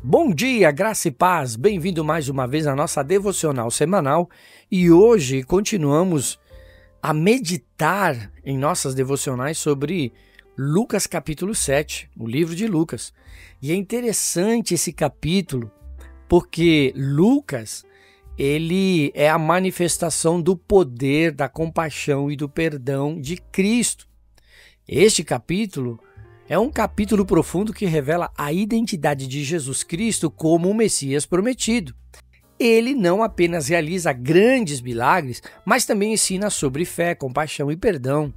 Bom dia, graça e paz, bem-vindo mais uma vez à nossa devocional semanal e hoje continuamos a meditar em nossas devocionais sobre Lucas capítulo 7, o livro de Lucas. E é interessante esse capítulo porque Lucas, ele é a manifestação do poder, da compaixão e do perdão de Cristo. Este capítulo é um capítulo profundo que revela a identidade de Jesus Cristo como o Messias prometido. Ele não apenas realiza grandes milagres, mas também ensina sobre fé, compaixão e perdão.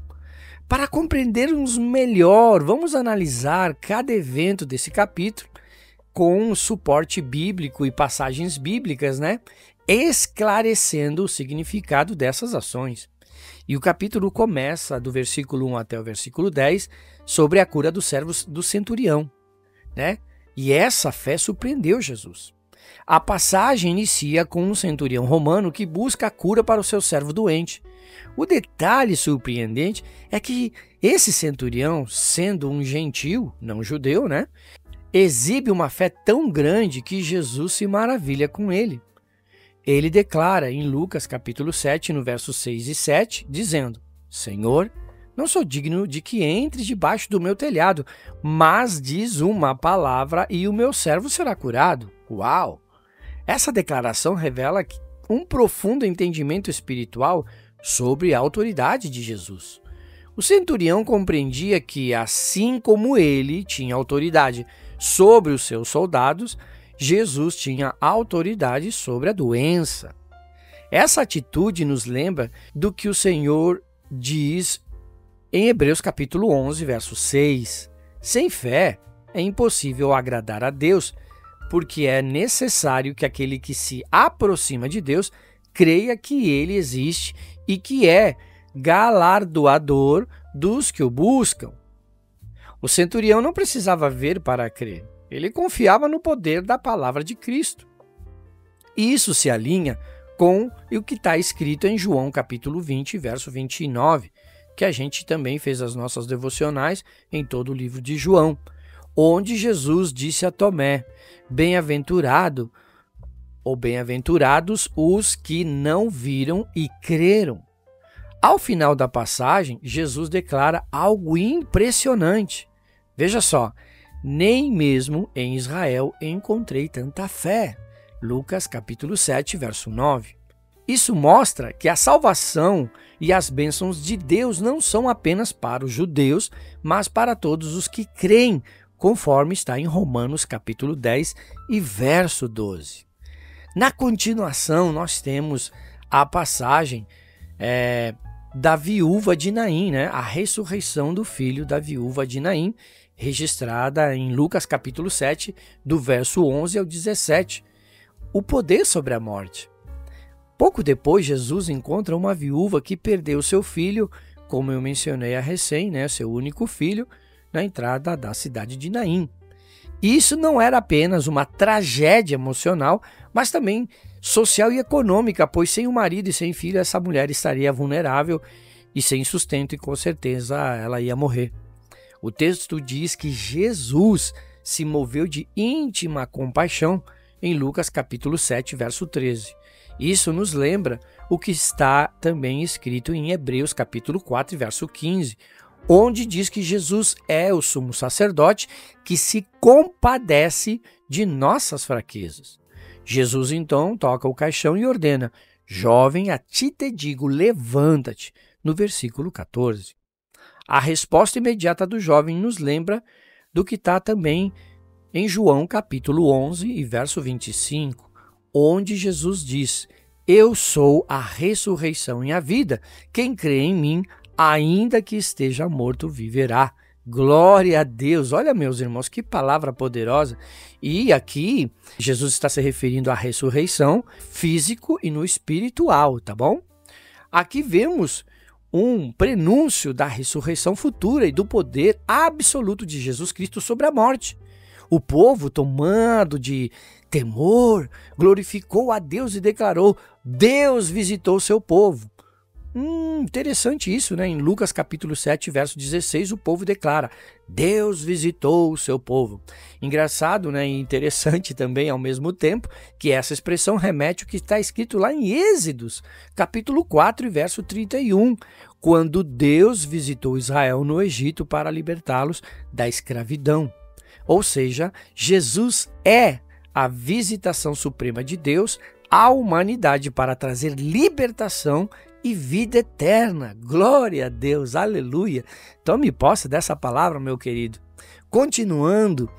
Para compreendermos melhor, vamos analisar cada evento desse capítulo com suporte bíblico e passagens bíblicas, esclarecendo o significado dessas ações. E o capítulo começa do versículo 1 até o versículo 10 sobre a cura dos servos do centurião, E essa fé surpreendeu Jesus. A passagem inicia com um centurião romano que busca a cura para o seu servo doente. O detalhe surpreendente é que esse centurião, sendo um gentil, não judeu, exibe uma fé tão grande que Jesus se maravilha com ele. Ele declara em Lucas capítulo 7, no versos 6 e 7, dizendo: Senhor, não sou digno de que entres debaixo do meu telhado, mas diz uma palavra e o meu servo será curado. Uau! Essa declaração revela um profundo entendimento espiritual sobre a autoridade de Jesus. O centurião compreendia que, assim como ele tinha autoridade sobre os seus soldados, Jesus tinha autoridade sobre a doença. Essa atitude nos lembra do que o Senhor diz em Hebreus capítulo 11, verso 6. Sem fé é impossível agradar a Deus, porque é necessário que aquele que se aproxima de Deus creia que ele existe e que é galardoador dos que o buscam. O centurião não precisava ver para crer. Ele confiava no poder da palavra de Cristo. Isso se alinha com o que está escrito em João capítulo 20, verso 29, que a gente também fez as nossas devocionais em todo o livro de João, onde Jesus disse a Tomé: bem-aventurado ou bem-aventurados os que não viram e creram. Ao final da passagem, Jesus declara algo impressionante. Veja só, nem mesmo em Israel encontrei tanta fé. Lucas capítulo 7, verso 9. Isso mostra que a salvação e as bênçãos de Deus não são apenas para os judeus, mas para todos os que creem, conforme está em Romanos capítulo 10 e verso 12. Na continuação, nós temos a passagem da viúva de Naim, a ressurreição do filho da viúva de Naim, registrada em Lucas capítulo 7, do verso 11 ao 17, o poder sobre a morte. Pouco depois, Jesus encontra uma viúva que perdeu seu filho, como eu mencionei a recém, seu único filho, na entrada da cidade de Naim. Isso não era apenas uma tragédia emocional, mas também social e econômica, pois sem o marido e sem filho, essa mulher estaria vulnerável e sem sustento e com certeza ela ia morrer. O texto diz que Jesus se moveu de íntima compaixão em Lucas capítulo 7, verso 13. Isso nos lembra o que está também escrito em Hebreus capítulo 4, verso 15, onde diz que Jesus é o sumo sacerdote que se compadece de nossas fraquezas. Jesus então toca o caixão e ordena: jovem, a ti te digo, levanta-te, no versículo 14. A resposta imediata do jovem nos lembra do que está também em João capítulo 11 e verso 25, onde Jesus diz: eu sou a ressurreição e a vida. Quem crê em mim, ainda que esteja morto, viverá. Glória a Deus! Olha, meus irmãos, que palavra poderosa. E aqui, Jesus está se referindo à ressurreição físico e no espiritual, tá bom? Aqui vemos um prenúncio da ressurreição futura e do poder absoluto de Jesus Cristo sobre a morte. O povo, tomado de temor, glorificou a Deus e declarou: Deus visitou seu povo. Interessante isso, né? Em Lucas capítulo 7, verso 16, o povo declara: Deus visitou o seu povo. Engraçado, né? E interessante também ao mesmo tempo que essa expressão remete ao que está escrito lá em Êxodos, capítulo 4, verso 31, quando Deus visitou Israel no Egito para libertá-los da escravidão. Ou seja, Jesus é a visitação suprema de Deus à humanidade para trazer libertação e vida eterna. Glória a Deus, aleluia. Tome posse dessa palavra, meu querido. Continuando,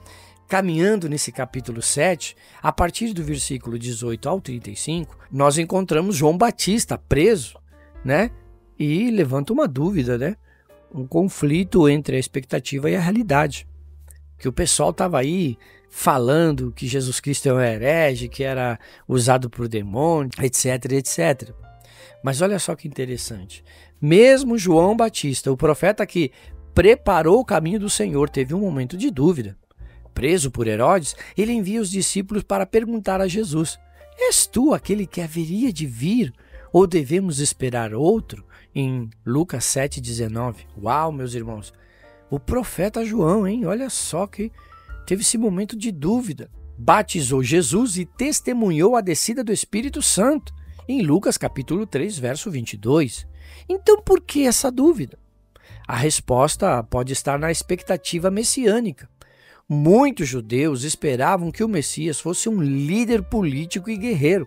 caminhando nesse capítulo 7, a partir do versículo 18 ao 35, nós encontramos João Batista preso, né? E levanta uma dúvida, né? Um conflito entre a expectativa e a realidade. Que o pessoal estava aí falando que Jesus Cristo é um herege, que era usado por demônio, etc, etc. Mas olha só que interessante. Mesmo João Batista, o profeta que preparou o caminho do Senhor, teve um momento de dúvida. Preso por Herodes, ele envia os discípulos para perguntar a Jesus: És tu aquele que haveria de vir, ou devemos esperar outro? Em Lucas 7,19. Uau, meus irmãos! O profeta João, hein? Olha só que teve esse momento de dúvida. Batizou Jesus e testemunhou a descida do Espírito Santo, em Lucas capítulo 3, verso 22. Então, por que essa dúvida? A resposta pode estar na expectativa messiânica. Muitos judeus esperavam que o Messias fosse um líder político e guerreiro,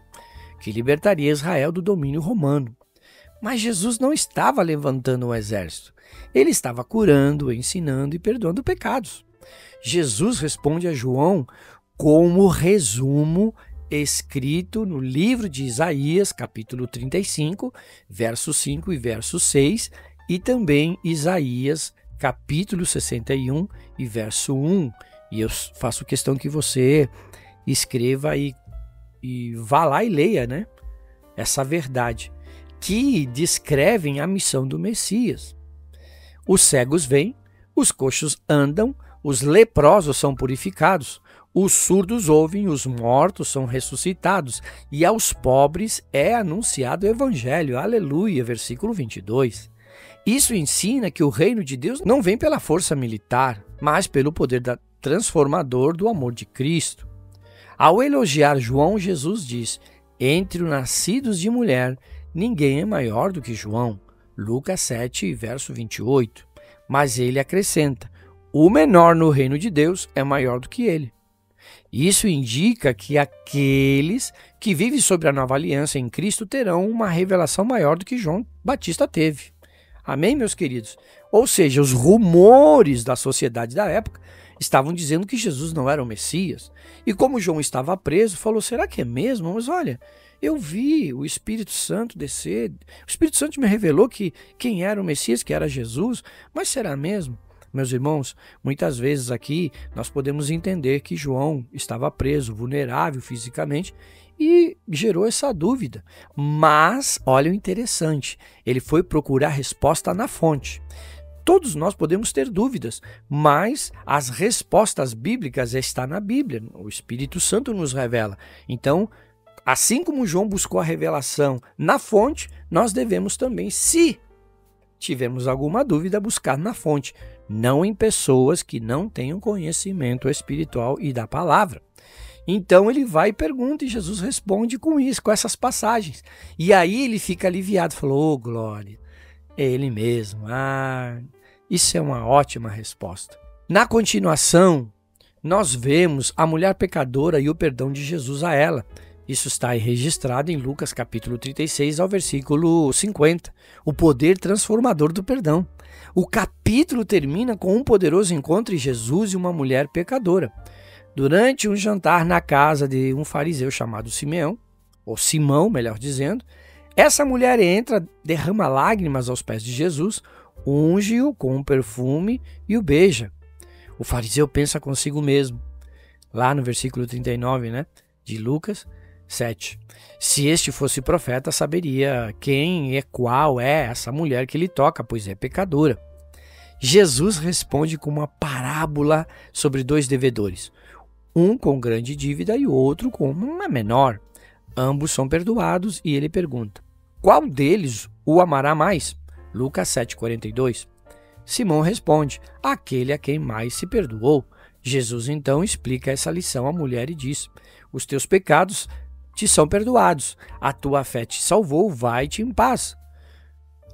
que libertaria Israel do domínio romano. Mas Jesus não estava levantando um exército. Ele estava curando, ensinando e perdoando pecados. Jesus responde a João como resumo escrito no livro de Isaías, capítulo 35, verso 5 e verso 6, e também Isaías, capítulo 61 e verso 1. E eu faço questão que você escreva e vá lá e leia, né? Essa verdade, que descrevem a missão do Messias. Os cegos veem, os coxos andam, os leprosos são purificados, os surdos ouvem, os mortos são ressuscitados, e aos pobres é anunciado o evangelho. Aleluia, versículo 22. Isso ensina que o reino de Deus não vem pela força militar, mas pelo poder transformador do amor de Cristo. Ao elogiar João, Jesus diz: entre os nascidos de mulher, ninguém é maior do que João. Lucas 7, verso 28. Mas ele acrescenta: o menor no reino de Deus é maior do que ele. Isso indica que aqueles que vivem sobre a nova aliança em Cristo terão uma revelação maior do que João Batista teve. Amém, meus queridos? Ou seja, os rumores da sociedade da época estavam dizendo que Jesus não era o Messias. E como João estava preso, falou: será que é mesmo? Mas olha, eu vi o Espírito Santo descer. O Espírito Santo me revelou que quem era o Messias, que era Jesus. Mas será mesmo? Meus irmãos, muitas vezes aqui nós podemos entender que João estava preso, vulnerável fisicamente, e gerou essa dúvida. Mas, olha o interessante, ele foi procurar resposta na fonte. Todos nós podemos ter dúvidas, mas as respostas bíblicas estão na Bíblia. O Espírito Santo nos revela. Então, assim como João buscou a revelação na fonte, nós devemos também, se tivermos alguma dúvida, buscar na fonte, não em pessoas que não tenham conhecimento espiritual e da palavra. Então ele vai e pergunta, e Jesus responde com isso, com essas passagens. E aí ele fica aliviado, falou: oh, glória, é ele mesmo. Isso é uma ótima resposta. Na continuação, nós vemos a mulher pecadora e o perdão de Jesus a ela. Isso está registrado em Lucas capítulo 36 ao versículo 50, o poder transformador do perdão. O capítulo termina com um poderoso encontro entre Jesus e uma mulher pecadora. Durante um jantar na casa de um fariseu chamado Simeão, ou Simão, melhor dizendo, essa mulher entra, derrama lágrimas aos pés de Jesus, unge-o com um perfume e o beija. O fariseu pensa consigo mesmo, lá no versículo 39, né, de Lucas 7. Se este fosse profeta, saberia quem e qual é essa mulher que lhe toca, pois é pecadora. Jesus responde com uma parábola sobre dois devedores, um com grande dívida e o outro com uma menor. Ambos são perdoados e ele pergunta: qual deles o amará mais? Lucas 7,42. Simão responde: aquele a quem mais se perdoou. Jesus então explica essa lição à mulher e diz: os teus pecados te são perdoados, a tua fé te salvou, vai-te em paz.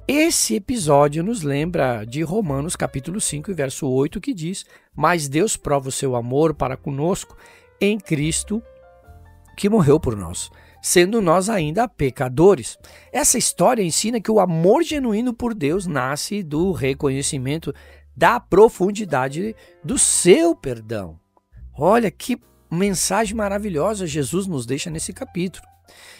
Esse episódio nos lembra de Romanos capítulo 5, verso 8, que diz: mas Deus prova o seu amor para conosco em Cristo, que morreu por nós, sendo nós ainda pecadores. Essa história ensina que o amor genuíno por Deus nasce do reconhecimento da profundidade do seu perdão. Olha que mensagem maravilhosa Jesus nos deixa nesse capítulo.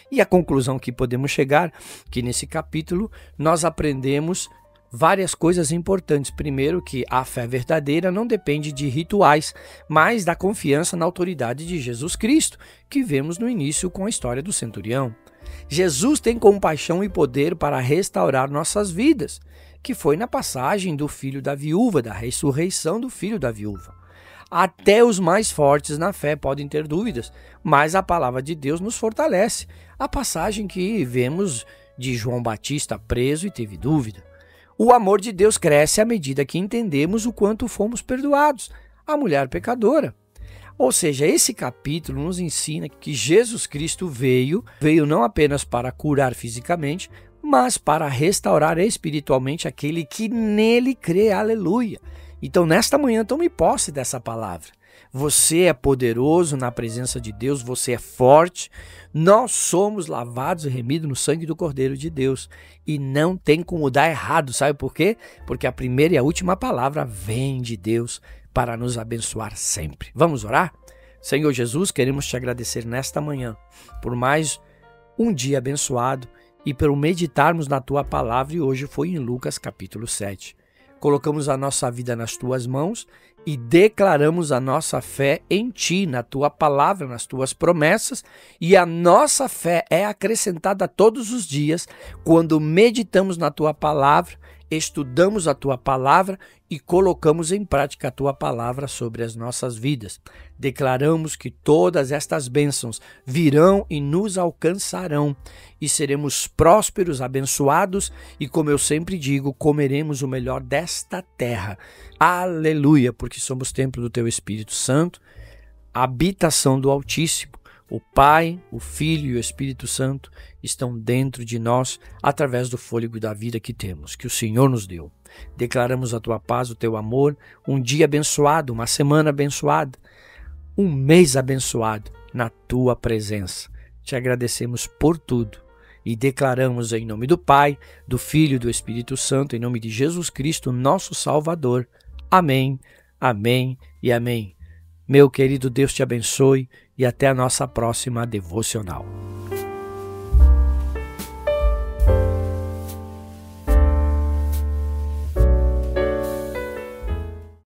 E a conclusão que podemos chegar, que nesse capítulo nós aprendemos várias coisas importantes. Primeiro, que a fé verdadeira não depende de rituais, mas da confiança na autoridade de Jesus Cristo, que vemos no início com a história do centurião. Jesus tem compaixão e poder para restaurar nossas vidas, que foi na passagem do filho da viúva, da ressurreição do filho da viúva. Até os mais fortes na fé podem ter dúvidas, mas a palavra de Deus nos fortalece. A passagem que vemos de João Batista preso e teve dúvida. O amor de Deus cresce à medida que entendemos o quanto fomos perdoados. A mulher pecadora. Ou seja, esse capítulo nos ensina que Jesus Cristo veio não apenas para curar fisicamente, mas para restaurar espiritualmente aquele que nele crê. Aleluia! Então, nesta manhã, tome posse dessa palavra. Você é poderoso na presença de Deus, você é forte. Nós somos lavados e remidos no sangue do Cordeiro de Deus. E não tem como dar errado, sabe por quê? Porque a primeira e a última palavra vem de Deus para nos abençoar sempre. Vamos orar? Senhor Jesus, queremos te agradecer nesta manhã por mais um dia abençoado e por meditarmos na tua palavra, e hoje foi em Lucas capítulo 7. Colocamos a nossa vida nas tuas mãos e declaramos a nossa fé em ti, na tua palavra, nas tuas promessas, e a nossa fé é acrescentada todos os dias quando meditamos na tua palavra, estudamos a tua palavra e colocamos em prática a tua palavra sobre as nossas vidas. Declaramos que todas estas bênçãos virão e nos alcançarão e seremos prósperos, abençoados e, como eu sempre digo, comeremos o melhor desta terra. Aleluia, porque somos templo do teu Espírito Santo, habitação do Altíssimo. O Pai, o Filho e o Espírito Santo estão dentro de nós através do fôlego da vida que temos, que o Senhor nos deu. Declaramos a tua paz, o teu amor, um dia abençoado, uma semana abençoada, um mês abençoado na tua presença. Te agradecemos por tudo e declaramos em nome do Pai, do Filho e do Espírito Santo, em nome de Jesus Cristo, nosso Salvador. Amém, amém e amém. Meu querido, Deus te abençoe e até a nossa próxima devocional.